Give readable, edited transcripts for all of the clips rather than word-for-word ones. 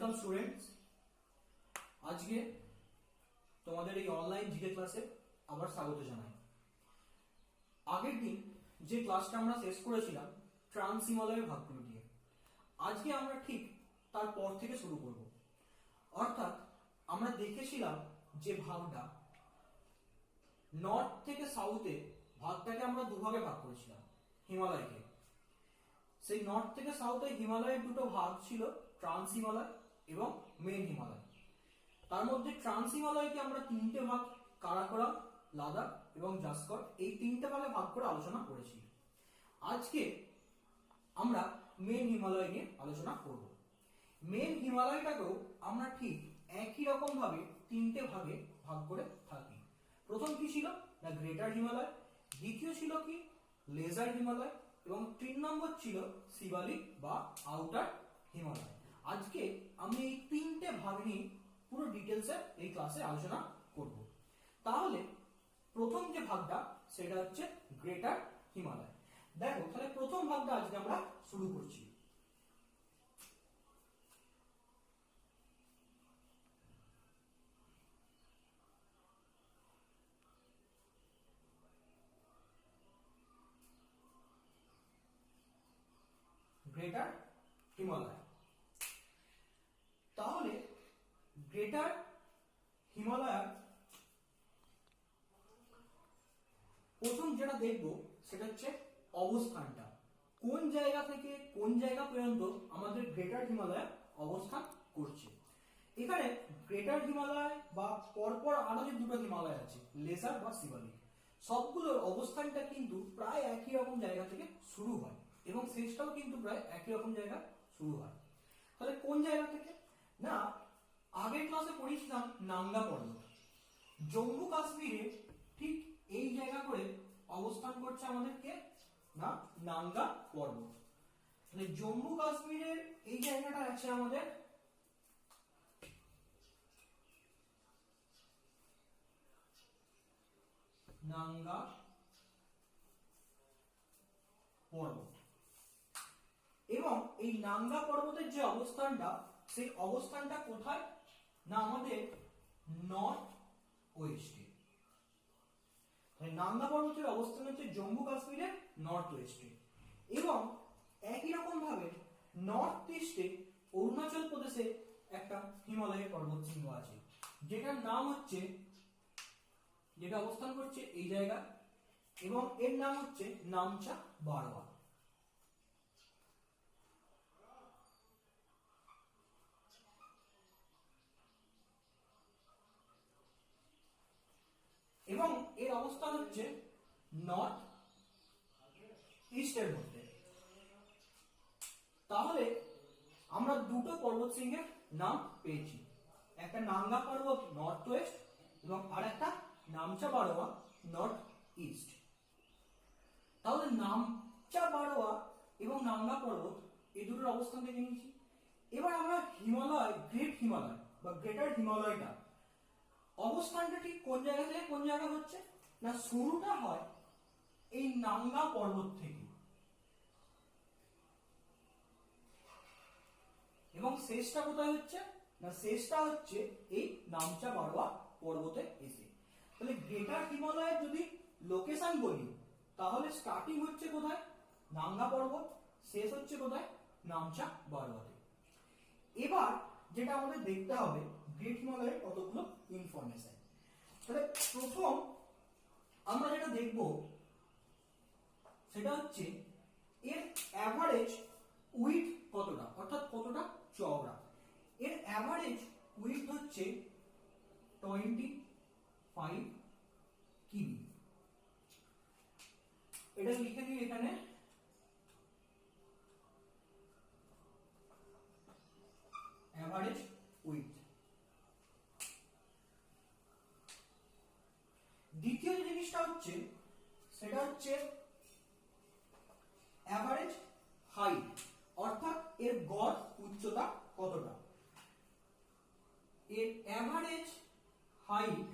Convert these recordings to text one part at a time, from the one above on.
Welcome students. আজকে তোমাদের এই অনলাইন জিকে ক্লাসে আবার স্বাগত জানাই। আগের দিন যে ক্লাসটা আমরা শেষ করেছিলাম ট্রান্স হিমালয়ের ভাগগুলো দিয়ে, আজকে আমরা ঠিক তারপর থেকে শুরু করব। অর্থাৎ আমরা দেখেছিলাম যে ভাগটা নর্থ থেকে সাউথে, ভাগটাকে আমরা দুভাগে ভাগ করেছিলাম হিমালয়কে। সেই নর্থ থেকে সাউথে হিমালয়ের দুটো ভাগ ছিল, ট্রান্স হিমালয় এবং মেন হিমালয়। তার মধ্যে ট্রান্স হিমালয়কে আমরা তিনটে ভাগ, কারাকোরাম, লাদাখ এবং জাসকর, এই তিনটে ভাগে ভাগ করে আলোচনা করেছি। আজকে আমরা মেন হিমালয় নিয়ে আলোচনা করব। মেন হিমালয়টাকেও আমরা ঠিক একই রকম ভাবে তিনটে ভাগে ভাগ করে থাকি। প্রথম কি ছিল না গ্রেটার হিমালয়, দ্বিতীয় ছিল কি লেজার হিমালয় এবং 3 নম্বর ছিল শিবালিক বা আউটার হিমালয়। আজকে আমি এই তিনটে ভাগ নিয়ে পুরো ডিটেলসে এই ক্লাসে আলোচনা করব। তাহলে প্রথম যে ভাগটা সেটা হচ্ছে গ্রেটার হিমালয়। দেখো তাহলে প্রথম ভাগটা আজকে আমরা শুরু করছি। গ্রেটার হিমালয়। তাহলে গ্রেটার হিমালয় প্রথম যেটা দেখব সেটা হচ্ছে অবস্থানটা, কোন জায়গা থেকে কোন জায়গা পর্যন্ত আমাদের গ্রেটার হিমালয় অবস্থান করছে। এখানে গ্রেটার হিমালয় বা পরপর আরো যে দুটো হিমালয় আছে লেজার বা শিবালিক, সবগুলোর অবস্থানটা কিন্তু প্রায় একই রকম জায়গা থেকে শুরু হয় এবং শেষটাও কিন্তু প্রায় একই রকম জায়গা শুরু হয়। তাহলে কোন জায়গা থেকে না, আগের ক্লাসে পড়েছিলাম নাঙ্গা পর্বত, জম্মু কাশ্মীরে ঠিক এই জায়গা করে অবস্থান করছে আমাদেরকে না নাঙ্গা পর্বত। তাহলে জম্মু কাশ্মীরের এই জায়গাটা আছে আমাদের নাঙ্গা পর্বত এবং এই নাঙ্গা পর্বতের যে অবস্থানটা, সেই অবস্থানটা কোথায় না আমাদের নর্থ ওয়েস্টে। নাঙ্গা পর্বতের অবস্থান হচ্ছে জম্মু কাশ্মীরের নর্থ ওয়েস্টে এবং একই রকম ভাবে নর্থ ইস্টে অরুণাচল প্রদেশে একটা হিমালয়ের পর্বত শৃঙ্গ আছে, যেটার নাম হচ্ছে, যেটা অবস্থান করছে এই জায়গা এবং এর নাম হচ্ছে নামচা বারওয়া। এবং এর অবস্থান হচ্ছে নর্থ ইস্টের মধ্যে। তাহলে আমরা দুটো পর্বত শৃঙ্গের নাম পেয়েছি, একটা নাঙ্গা পর্বত নর্থ ওয়েস্ট এবং আরেকটা নামচা বারোয়া নর্থ ইস্ট। তাহলে নামচা বারোয়া এবং নাঙ্গা পর্বত এই দুটোর অবস্থান দেখে নিয়েছি। এবার আমরা হিমালয়, গ্রেট হিমালয় বা গ্রেটার হিমালয়টা অবস্থানটা ঠিক কোন জায়গা থেকে কোন জায়গা হচ্ছে না, শুরুটা হয় এই নাঙ্গা পর্বত থেকে এবং শেষটা কোথায় হচ্ছে না, শেষটা হচ্ছে এই নামচা বারওয়া পর্বতে এসে। তাহলে গ্রেটার হিমালয়ের যদি লোকেশন বলি তাহলে স্টার্টিং হচ্ছে কোথায় নাঙ্গা পর্বত, শেষ হচ্ছে কোথায় নামচা বারওয়াতে। এবার যেটা আমাদের দেখতে হবে গ্রেট হিমালয়ের কতগুলো ইনফরমেশন। তাহলে প্রথম আমরা যেটা দেখব সেটা হচ্ছে এর অ্যাভারেজ উইডথ কতটা, অর্থাৎ কতটা চওড়া। এর অ্যাভারেজ উইডথ হচ্ছে 25 কিমি। এটা লিখে দিই এখানে, অ্যাভারেজ উইডথ। দ্বিতীয় যে জিনিসটা হচ্ছে সেটা হচ্ছে অ্যাভারেজ হাইট, অর্থাৎ এর গড় উচ্চতা কতটা। এর অ্যাভারেজ হাইট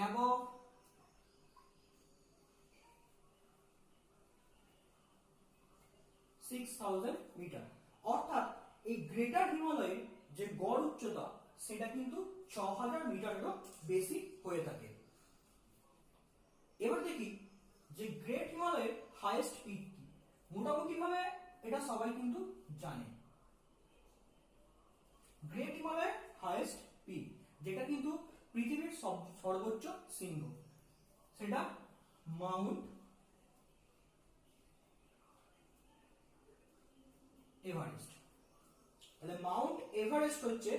above 6000 মিটার। অর্থাৎ এই গ্রেটার হিমালয়ের যে গড় উচ্চতা সেটা কিন্তু 6000 মিটারেরও বেশি হয়ে থাকে। এবার দেখি যে গ্রেট হিমালয়ের হাইয়েস্ট পিক কি। মোটামুটি ভাবে এটা সবাই কিন্তু জানে। গ্রেট হিমালয়ের হাইয়েস্ট পিক যেটা কিন্তু পৃথিবীর সর্বোচ্চ শৃঙ্গ সেটা মাউন্ট এভারেস্ট। তাহলে মাউন্ট এভারেস্ট হচ্ছে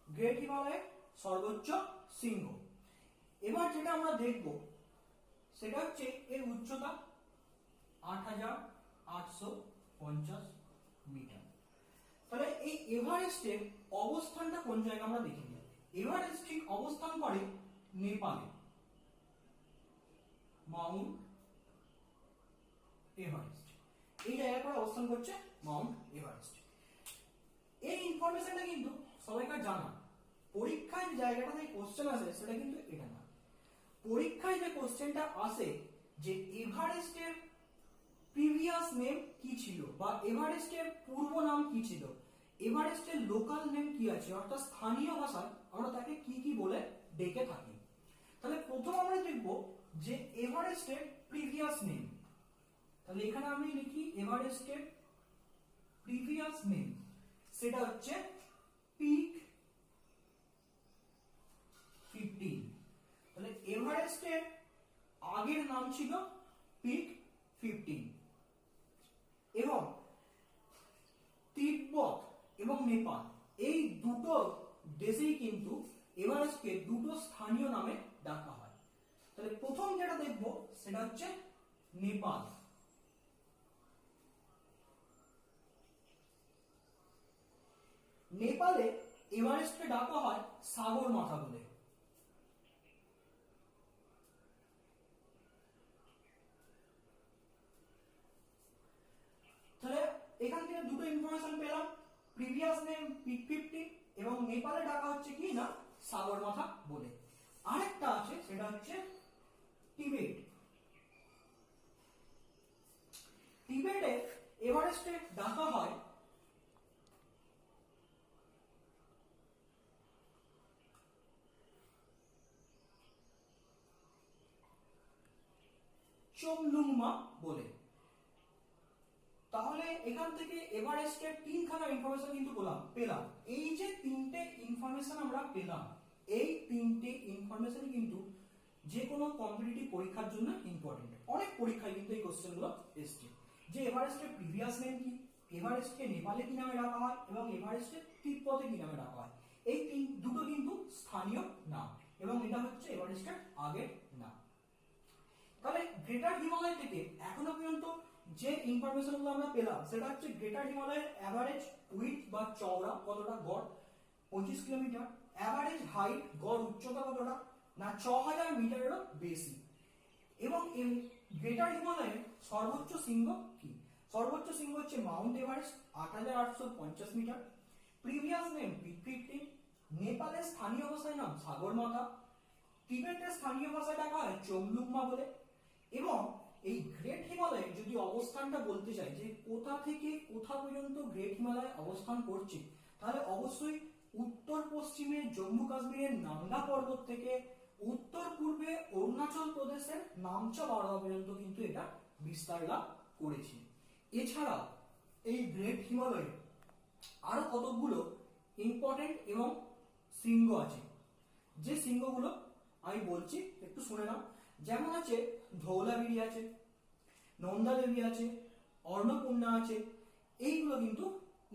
গ্রেট হিমালয়ের সর্বোচ্চ শৃঙ্গ। এবার যেটা আমরা দেখব সেটা হচ্ছে এর উচ্চতা 8850 মিটার। তাহলে এই এভারেস্টের অবস্থানটা কোন জায়গায় আমরা দেখে নিই। এভারেস্ট ঠিক অবস্থান করে নেপালে। মাউন্ট এভারেস্ট এই জায়গায় করে অবস্থান করছে মাউন্ট এভারেস্ট। এই ইনফরমেশনটা কিন্তু সবাইকার জানা। পরীক্ষায় যে জায়গাটা থেকে কোশ্চেন আসে সেটা কিন্তু এটা না। পরীক্ষায় যে কোশ্চেনটা আসে যে এভারেস্টের প্রিভিয়াস নেম কি ছিল বা এভারেস্টের পূর্ব নাম কি ছিল, এভারেস্টের লোকাল নেম কি আছে, অর্থাৎ স্থানীয় ভাষায় আমরা তাকে কি কি বলে ডেকে থাকি। তাহলে প্রথম আমরা দেখব যে এভারেস্টের প্রিভিয়াস নেম। তাহলে এখানে আমি লিখি এভারেস্টের প্রিভিয়াস নেম, সেটা হচ্ছে পিক 15। তাহলে এভারেস্টের আগের নাম ছিল পিক 15 এবং তিব্বত এবং নেপাল এই দুটো দেশেই কিন্তু এভারেস্টকে দুটো স্থানীয় নামে ডাকা হয়। তাহলে প্রথম যেটা দেখব সেটা হচ্ছে নেপাল। নেপালে এভারেস্টকে ডাকা হয় সাগর মাথা বলে। তাহলে এখান থেকে দুটো ইনফরমেশন পেলাম, প্রিভিয়াস নেম পিক 15 এবং নেপালে ডাকা হচ্ছে কি না সাগর মাথা বলে। আরেকটা আছে সেটা হচ্ছে টিবেট। টিবেটে এভারেস্টে ডাকা হয় চোমলুংমা বলে। তাহলে এখান থেকে এভারেস্টের তিনখানা ইনফরমেশন কিন্তু পেলাম। এই যে তিনটে ইনফরমেশন আমরা পেলাম, এই তিনটে ইনফরমেশন কিন্তু যে কোনো কম্পিটিটিভ পরীক্ষার জন্য ইম্পর্টেন্ট। অনেক পরীক্ষায় কিন্তু এই কোশ্চেনগুলো এসছে যে এভারেস্টের প্রিভিয়াস নেম কি, এভারেস্টকে নেপালে কি নামে ডাকা হয় এবং এভারেস্টের তিব্বতে কি নামে ডাকা হয়। এই দুটো কিন্তু স্থানীয় নাম এবং এটা হচ্ছে এভারেস্টের আগের নাম। তাহলে গ্রেটার হিমালয় থেকে এখনো পর্যন্ত যে ইনফরমেশন গুলো আমরা পেলাম সেটা হচ্ছে গ্রেটার হিমালয়ের অ্যাভারেজ উইডথ বা চওড়া কতটা, গড় 25 কিলোমিটার। অ্যাভারেজ হাইট গড় উচ্চতা কতটা না 6000 মিটারেরও বেশি। এবং এই গ্রেটার হিমালয়ের সর্বোচ্চ শৃঙ্গ কি, সর্বোচ্চ শৃঙ্গ হচ্ছে মাউন্ট এভারেস্ট 8850 মিটার। Previous name peak 15। নেপালের স্থানীয় ভাষায় নাম সাগরমাথা। তিবেতের স্থানীয় ভাষায় ডাকা হয় চোমলুংমা বলে। এবং এই গ্রেট হিমালয়ের যদি অবস্থানটা বলতে চাই যে কোথা থেকে কোথা পর্যন্ত গ্রেট হিমালয় অবস্থান করছে, তাহলে অবশ্যই উত্তর পশ্চিমে জম্মু কাশ্মীরের নাঙ্গা পর্বত থেকে উত্তর পূর্বে অরুণাচল প্রদেশের নামচা বারোয়া পর্যন্ত কিন্তু এটা বিস্তার লাভ করেছে। এছাড়া এই গ্রেট হিমালয়ে আরো কতগুলো ইম্পর্টেন্ট এবং শৃঙ্গ আছে, যে শৃঙ্গগুলো আমি বলছি একটু শুনে নাও। যেমন আছে ধৌলাগিরি আছে, নন্দা দেবী আছে, অন্নপূর্ণা আছে। এইগুলো কিন্তু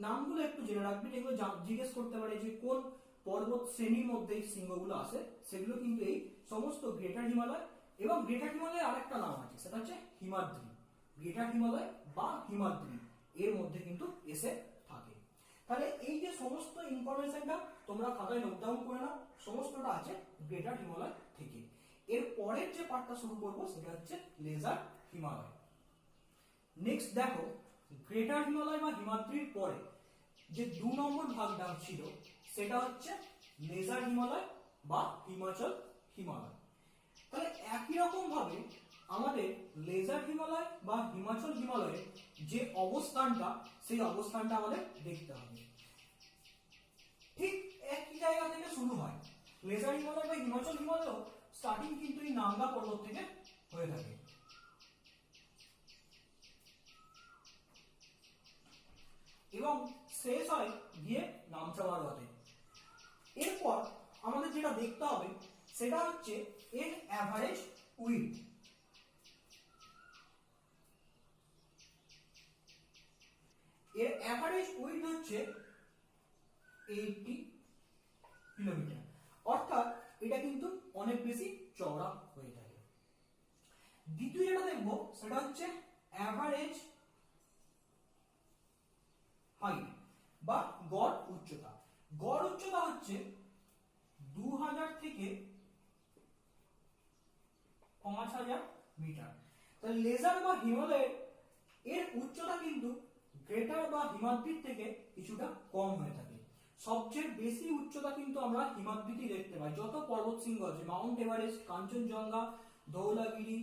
নামগুলো একটু জেনে রাখবেন, এগুলো জিজ্ঞেস করতে পারে যে কোন পর্বত শ্রেণীর মধ্যে এই শৃঙ্গগুলো আছে। সেগুলো কিন্তু এই সমস্ত গ্রেটার হিমালয় এবং গ্রেটার হিমালয়ের আরেকটা নাম আছে সেটা হচ্ছে হিমাদ্রি। গ্রেটার হিমালয় বা হিমাদ্রি এর মধ্যে কিন্তু এসে থাকে। তাহলে এই যে সমস্ত ইনফরমেশনটা তোমরা খাতায় নোট ডাউন করে নাও, সমস্তটা আছে গ্রেটার হিমালয় থেকে। এর পরের যে পার্টটা শুরু করবো সেটা হচ্ছে লেজার হিমালয়। নেক্সট দেখো, গ্রেটার হিমালয় বা হিমাদ্রির পরে যে 2 নম্বর ভাগটা ছিল সেটা হচ্ছে লেজার হিমালয় বা হিমাচল হিমালয়। তাহলে একই রকম ভাবে আমাদের লেজার হিমালয় বা হিমাচল হিমালয়ের যে অবস্থানটা সেই অবস্থানটা আমাদের দেখতে হবে। ঠিক একই জায়গা থেকে শুরু হয়। লেজার হিমালয় বা হিমাচল হিমালয় স্টার্টিং কিন্তু এই নাঙ্গা পর্বত থেকে হয়ে থাকে। এবং শেষ হয় গিয়ে নামচা বারোয়াতে। এরপর আমাদের যেটা দেখতে হবে সেটা হচ্ছে এর অ্যাভারেজ উইডথ। এর অ্যাভারেজ উইডথ হচ্ছে 80 কিলোমিটার, অর্থাৎ এটা কিন্তু অনেক বেশি চওড়া হয়ে থাকে। দ্বিতীয় যেটা দেখবো সেটা হচ্ছে অ্যাভারেজ হাইট বা গড় উচ্চতা। গড় উচ্চতা হচ্ছে 2000 থেকে 5000 মিটার। তাহলে লেজার বা হিমালয়ের এর উচ্চতা কিন্তু গ্রেটার বা হিমাদ্রির থেকে কিছুটা কম হয়ে থাকে। সবচেয়ে বেশি উচ্চতা কিন্তু আমরা হিমাদ্রিতে দেখতে পাই। যত পর্বত শৃঙ্গ আছে, মাউন্ট এভারেস্ট, কাঞ্চনজঙ্ঘা, ধৌলাগিরি,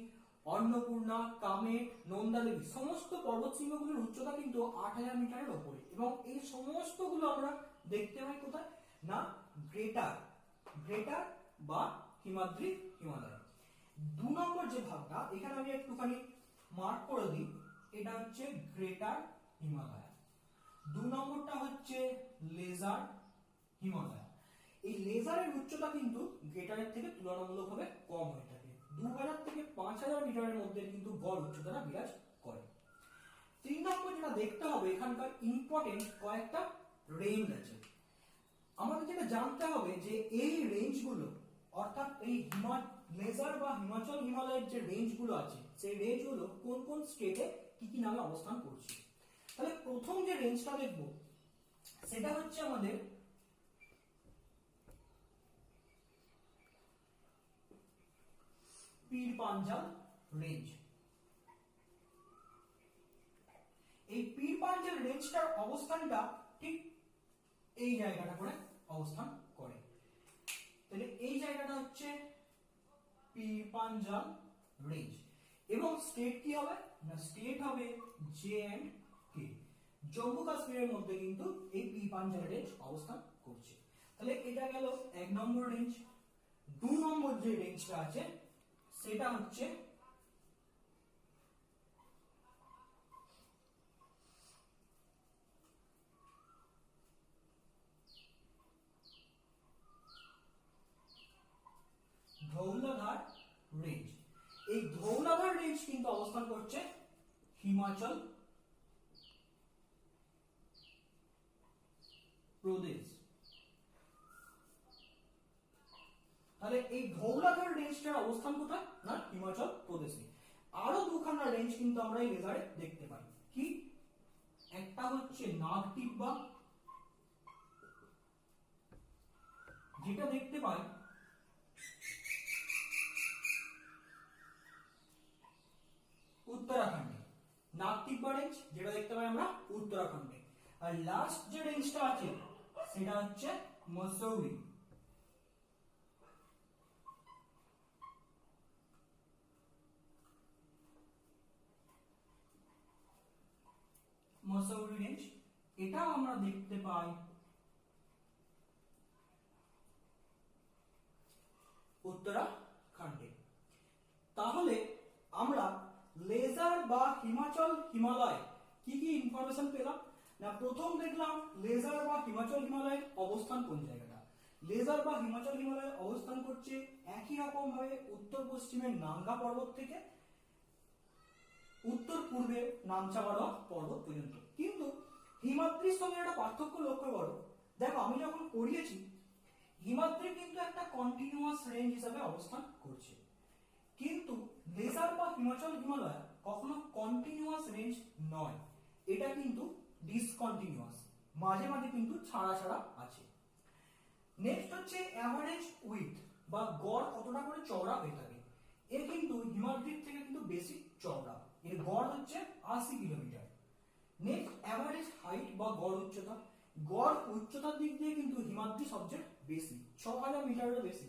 অন্নপূর্ণা, কামেট, নন্দাদেবী, সমস্ত পর্বত শৃঙ্গগুলোর উচ্চতা কিন্তু 8000 মিটারের উপরে। এবং এই সমস্তগুলো আমরা দেখতে পাই কোথায় না গ্রেটার বা হিমাদ্রি হিমালয়। 2 নম্বর যে ভাগটা এখানে আমি একটুখানি মার্ক করে দিই, এটা হচ্ছে গ্রেটার হিমালয়। 2 নম্বরটা হচ্ছে লেজার হিমালয়। এই লেজারের উচ্চতা কিন্তু গ্রেটারের থেকে তুলনামূলকভাবে কম হয়ে থাকে। 2000 থেকে 5000 মিটারের মধ্যে কিন্তু গড় উচ্চতাটা বিরাজ করে। 3 নম্বর যেটা দেখতে হবে, এখানকার ইম্পর্টেন্ট কয়েকটা রেঞ্জ আছে। আমাদের যেটা জানতে হবে যে এই রেঞ্জগুলো, অর্থাৎ এই লেজার বা হিমাচল হিমালয়ের যে রেঞ্জগুলো আছে সেই রেঞ্জগুলো কোন কোন স্টেটে কি কি নামে অবস্থান করছে। তাহলে প্রথম যে রেঞ্জটা দেখব সেটা হচ্ছে আমাদের পীর পাঞ্জাল রেঞ্জ। এই পীর পাঞ্জাল রেঞ্জটার অবস্থানটা ঠিক এই জায়গাটা করে অবস্থান করে। তাহলে এই জায়গাটা হচ্ছে পীর পাঞ্জাল রেঞ্জ। এবং স্টেট কি হবে না, স্টেট হবে JNK। জম্মু কাশ্মীরের মধ্যে কিন্তু এই পীর পাঞ্জাল রেঞ্জ অবস্থান করছে। তাহলে এটা গেল 1 নম্বর রেঞ্জ। 2 নম্বর যে রেঞ্জটা আছে সেটা হচ্ছে ধৌলাধার রেঞ্জ। এই ধৌলাধার রেঞ্জ কিন্তু অবস্থান করছে হিমাচল প্রদেশ। তাহলে এই ধৌলাধার রেঞ্জটার অবস্থান কোথায় না, হিমাচল প্রদেশে। আরো দুখানা রেঞ্জ কিন্তু আমরা এই লেজারে দেখতে পাই। কি, একটা হচ্ছে নাগটিব্বা, যেটা দেখতে পাই উত্তরাখণ্ডে। নাগটিব্বা রেঞ্জ যেটা দেখতে পাই আমরা উত্তরাখণ্ডে। আর লাস্ট যে রেঞ্জটা আছে সেটা হচ্ছে মসৌরি। মসৌরি রেঞ্জ এটাও আমরা দেখতে পাই উত্তরাখণ্ডে। তাহলে আমরা লেজার বা হিমাচল হিমালয় কি কি ইনফরমেশন পেলাম না, প্রথম দেখলাম লেজার বা হিমাচল হিমালয়ের অবস্থান কোন জায়গাটা। লেজার বা হিমাচল হিমালয় অবস্থান করছে একই রকম ভাবে উত্তর পশ্চিমের নাঙ্গা পর্বত থেকে উত্তর পূর্বে নামচা বারোয়া পর্বত পর্যন্ত। কিন্তু হিমাদ্রির সঙ্গে একটা পার্থক্য লক্ষ্য করো। দেখো আমি যখন পড়িয়েছি হিমাদ্রি কিন্তু একটা কন্টিনিউয়াস রেঞ্জ হিসাবে অবস্থান করছে, কিন্তু লেজার বা হিমাচল হিমালয় কখনো কন্টিনিউয়াস রেঞ্জ নয়, এটা কিন্তু ডিসকন্টিনিউয়াস, মাঝে মাঝে কিন্তু ছাড়া ছাড়া আছে। নেক্সট হচ্ছে অ্যাভারেজ উইডথ বা গড় কতটা করে চওড়া হয়ে থাকে। এর কিন্তু হিমাদ্রির থেকে কিন্তু বেশি চওড়া, এর গড় হচ্ছে 80 কিলোমিটার। নেক্সট অ্যাভারেজ হাইট বা গড় উচ্চতা। গড় উচ্চতার দিক দিয়ে কিন্তু হিমাদ্রি সবচেয়ে বেশি, 6000 মিটারের বেশি,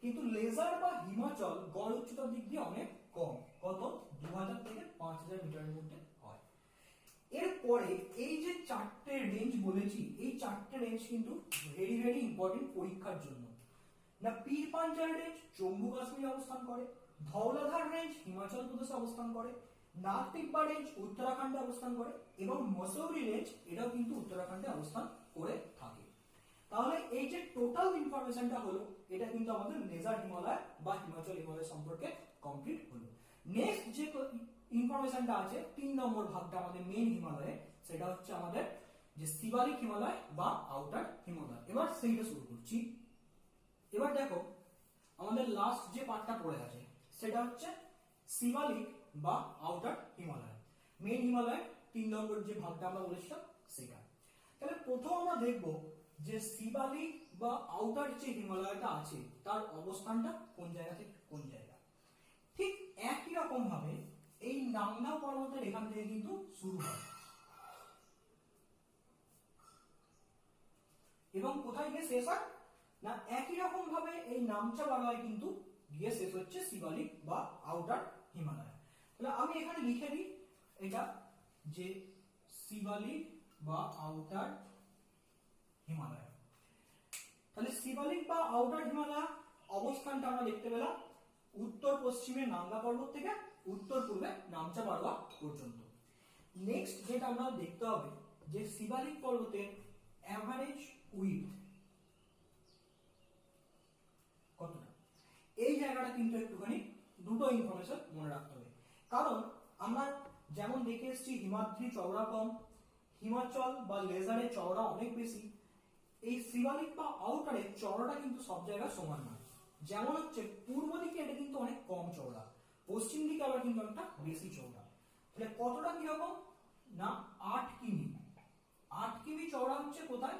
কিন্তু লেজার বা হিমাচল গড় উচ্চতার দিক দিয়ে অনেক কম, কত 2000 থেকে 5000 মিটারের মধ্যে হয়। এরপরে এই যে চারটে রেঞ্জ বলেছি, এই চারটে রেঞ্জ কিন্তু ভেরি ভেরি ইম্পর্টেন্ট পরীক্ষার জন্য। না পীর পাঞ্জাল রেঞ্জ জম্মু কাশ্মীরে অবস্থান করে, ধওলাধার রেঞ্জ হিমাচল প্রদেশে অবস্থান করে, নাগ টিব্বা রেঞ্জ উত্তরাখণ্ডে অবস্থান করে এবং মসৌরি রেঞ্জ এটাও কিন্তু উত্তরাখণ্ডে অবস্থান করে থাকে। তাহলে এই যে টোটাল ইনফরমেশনটা হলো, এটা কিন্তু আমাদের মেজর হিমালয় বা হিমাচল হিমালয় সম্পর্কে কমপ্লিট হলো। নেক্সট যে ইনফরমেশনটা আছে 3 নম্বর ভাগটা আমাদের মেইন হিমালয়ে, সেটা হচ্ছে আমাদের যে শিবালিক হিমালয় বা আউটার হিমালয়। এবার সেইটা শুরু করছি। এবার দেখো আমাদের লাস্ট যে পার্টটা পড়ে আছে সেটা হচ্ছে শিবালিক বা আউটার হিমালয়। মেইন হিমালয় 3 নম্বর যে ভাগটা আমরা বলেছিলাম সেটা। তাহলে প্রথম আমরা দেখব যে শিবালিক বা আউটার যে হিমালয়টা আছে তার অবস্থানটা কোন জায়গা থেকে কোন জায়গা। ঠিক একই রকম ভাবে এই নাংলা পর্বতের এখান থেকে কিন্তু শুরু হয় এবং কোথায় গিয়ে শেষ হয় না একই রকম ভাবে এই নামচা বাগায় কিন্তু গিয়ে শেষ হচ্ছে শিবালিক বা আউটার হিমালয়। তাহলে আমি এখানে লিখে দিই এটা যে শিবালিক বা আউটার হিমালয়। তাহলে শিবালিক বা আউটার হিমালয় অবস্থানটা আমরা দেখতে পেলাম উত্তর পশ্চিমে নাঙ্গা পর্বত থেকে উত্তর পূর্বে নামচা বারোয়া পর্যন্ত। নেক্সট যেটা আমরা দেখতে হবে যে শিবালিক পর্বতের অ্যাভারেজ উইডথ কতটা, এই জায়গাটা কিন্তু একটুখানি দুটো ইনফরমেশন মনে রাখতে হবে। কারণ আমরা যেমন দেখে এসেছি হিমাদ্রি চওড়া কম, হিমাচল বা লেজারের চওড়া অনেক বেশি, এই শিবালিক বা আউটারের চওড়াটা কিন্তু সব জায়গায় সমান নয়। যেমন হচ্ছে পূর্ব দিকে এটা কিন্তু অনেক কম চওড়া, পশ্চিম দিকে আবার কিন্তু অনেকটা বেশি চওড়া। তাহলে কতটা কিরকম না 8 কিমি, 8 কিমি চওড়া হচ্ছে কোথায়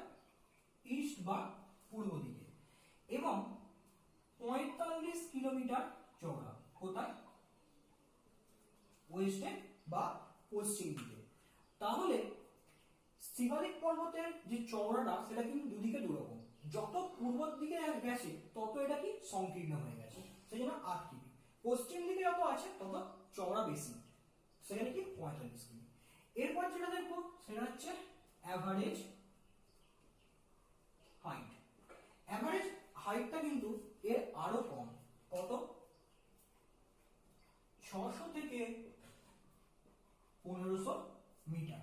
ইস্ট বা পূর্ব দিকে এবং 45 কিলোমিটার চওড়া কোথায় ওয়েস্টে বা পশ্চিম দিকে। তাহলে শিবালিক পর্বতের যে চওড়াটা সেটা কিন্তু দুদিকে দুরকম, যত পূর্ব দিকে গেছে তত এটা কি সংকীর্ণ হয়ে গেছে, সেজন্য 8 কিমি। পশ্চিম দিকে যত আছে তত চওড়া বেশি, সেখানে কি 45 কিমি। এরপর যেটা দেখবো সেটা হচ্ছে অ্যাভারেজ হাইট। অ্যাভারেজ হাইটটা কিন্তু এর আরো কম, কত 600 থেকে 1500 মিটার।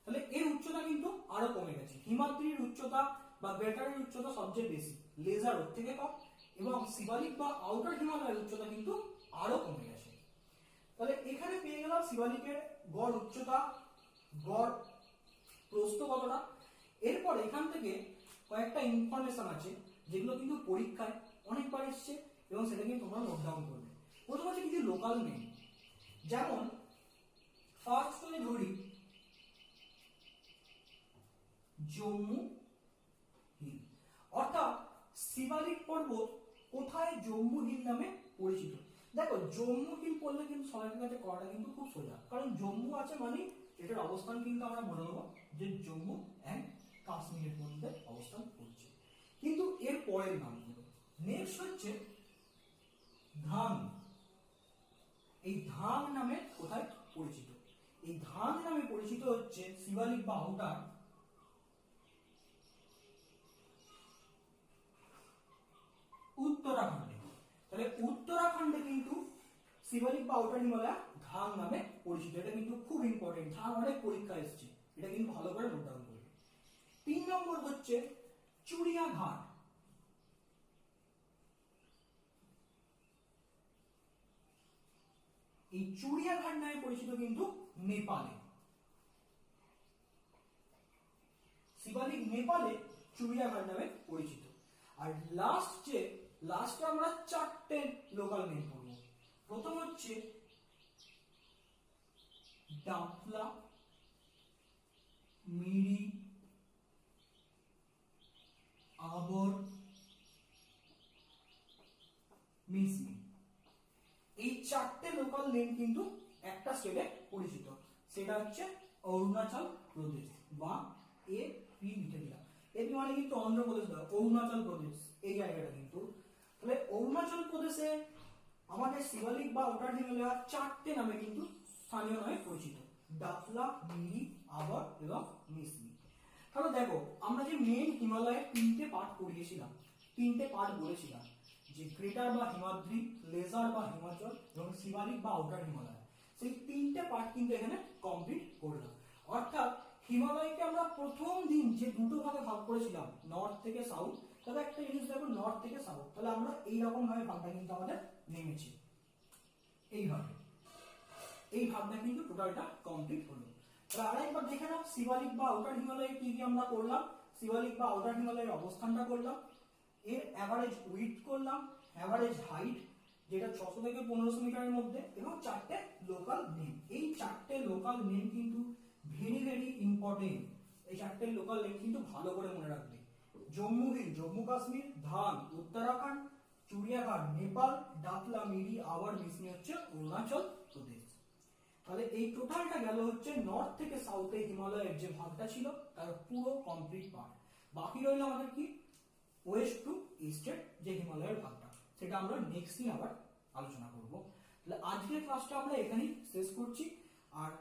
তাহলে এর উচ্চতা কিন্তু আরো কমে গেছে। হিমাদ্রির উচ্চতা বা বেটারের উচ্চতা সবচেয়ে বেশি, লেজার ওর থেকে কম এবং শিবালিক বা আউটার হিমালয়ের উচ্চতা কিন্তু আরো কমে গেছে। তাহলে এখানে পেয়ে গেলাম শিবালিকের গড় উচ্চতা, গড় প্রস্থ কতটা। এরপর এখান থেকে কয়েকটা ইনফরমেশন আছে যেগুলো কিন্তু পরীক্ষায় অনেকবার এসছে এবং সেটা কিন্তু তোমরা নোট ডাউন করবে। প্রথম আছে কিছু লোকাল নেম, যেমন ফার্স্ট করে ধরি জম্মু হিল, অর্থাৎ শিবালিক পর্বত কোথায় জম্মু হিল নামে পরিচিত। দেখো জম্মু হিল পড়লে কিন্তু সবাইকে কাছে করাটা কিন্তু খুব সোজা, কারণ জম্মু আছে মানে এটার অবস্থান কিন্তু আমরা মনে নেব যে জম্মু এন্ড কাশ্মীরের মধ্যে অবস্থান করছে। কিন্তু এর পরের নামগুলো নেক্সট হচ্ছে ধাং। এই ধাং নামে কোথায় পরিচিত, এই ধাং নামে পরিচিত হচ্ছে শিবালিক বা আউটার উত্তরাখণ্ডে। তাহলে উত্তরাখণ্ডে কিন্তু শিবালিক বা আউটার হিমালয় ধাং নামে পরিচিত। এটা কিন্তু খুব ইম্পর্টেন্ট, ধাং অনেক পরীক্ষা এসেছে, এটা কিন্তু ভালো করে নোট ডাউন করবে। 3 নম্বর হচ্ছে চুড়িয়াঘাট। এই চুড়িয়াঘাট নামে পরিচিত কিন্তু নেপালে, শিবালিক নেপালে চুড়িয়াঘাট নামে পরিচিত। আর লাস্টে আমরা 4টে লোকাল নেম পড়ব। প্রথম হচ্ছে ডাফলা, মিরি, আবর, মিসমি। এই 4টে লোকাল নেম কিন্তু একটা স্টেটে পরিচিত, সেটা হচ্ছে অরুণাচল প্রদেশ বা এপি লিখে দিলাম। এপি মানে কিন্তু অন্ধ্রপ্রদেশ নয়, অরুণাচল প্রদেশ এই জায়গাটা কিন্তু। তাহলে অরুণাচল প্রদেশে আমাদের শিবালিক বা আউটার হিমালয় 4টে নামে কিন্তু স্থানীয় নামে পরিচিত, ডাফলা, মিরি, আবার এবং মিসমি। তাহলে দেখো আমরা যে মেন হিমালয়ের তিনটে পার্ট পড়িয়েছিলাম, তিনটে পার্ট বলেছিলাম যে গ্রেটার বা হিমাদ্রি, লেজার বা হিমাচল এবং শিবালিক বা আউটার হিমালয়, সেই তিনটে পার্ট কিন্তু এখানে কমপ্লিট করলাম। অর্থাৎ হিমালয়কে আমরা প্রথম দিন যে দুটো ভাগে ভাগ করেছিলাম, নর্থ থেকে সাউথ, তবে একটা জিনিস দেখো নর্থ থেকে সাউথ, তাহলে আমরা এইরকম ভাবে ভাগটা কিন্তু আমাদের নেমেছি, এইভাবে এই ভাগটা কিন্তু টোটালটা কমপ্লিট হলো। তাহলে আরেকবার দেখে নাও শিবালিক বা আউটার হিমালয়ে কি কি আমরা করলাম। শিবালিক বা আউটার হিমালয়ের অবস্থানটা করলাম, এর অ্যাভারেজ উইথ করলাম, অ্যাভারেজ হাইট যেটা 600 থেকে 1500 মিটারের মধ্যে, এবং চারটে লোকাল নেম। এই চারটে লোকাল নেম কিন্তু ভেরি ভেরি ইম্পর্টেন্ট। এই চারটে লোকাল নেম কিন্তু ভালো করে মনে রাখবে। জম্মু হিল জম্মু কাশ্মীর, ধান উত্তরাখণ্ড, চুড়িয়াঘাট নেপাল, ডাকলা মিরি আবার মিসমি হচ্ছে অরুণাচল প্রদেশ। তাহলে এই টোটালটা গেল হচ্ছে নর্থ থেকে সাউথে হিমালয়ের যে ভাগটা ছিল তার পুরো কমপ্লিট পার্ট। বাকি রইল আমাদের কি ওয়েস্ট টু ইস্টের যে হিমালয়ের ভাগটা, সেটা আমরা নেক্সট দিন আবার আলোচনা করব। তাহলে আজকের ক্লাসটা আমরা এখানেই শেষ করছি। আর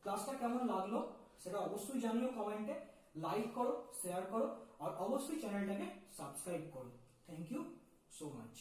ক্লাসটা কেমন লাগলো সেটা অবশ্যই জানিও কমেন্টে, লাইক করো, শেয়ার করো, আর অবশ্যই চ্যানেলটাকে সাবস্ক্রাইব করো। Thank you so much.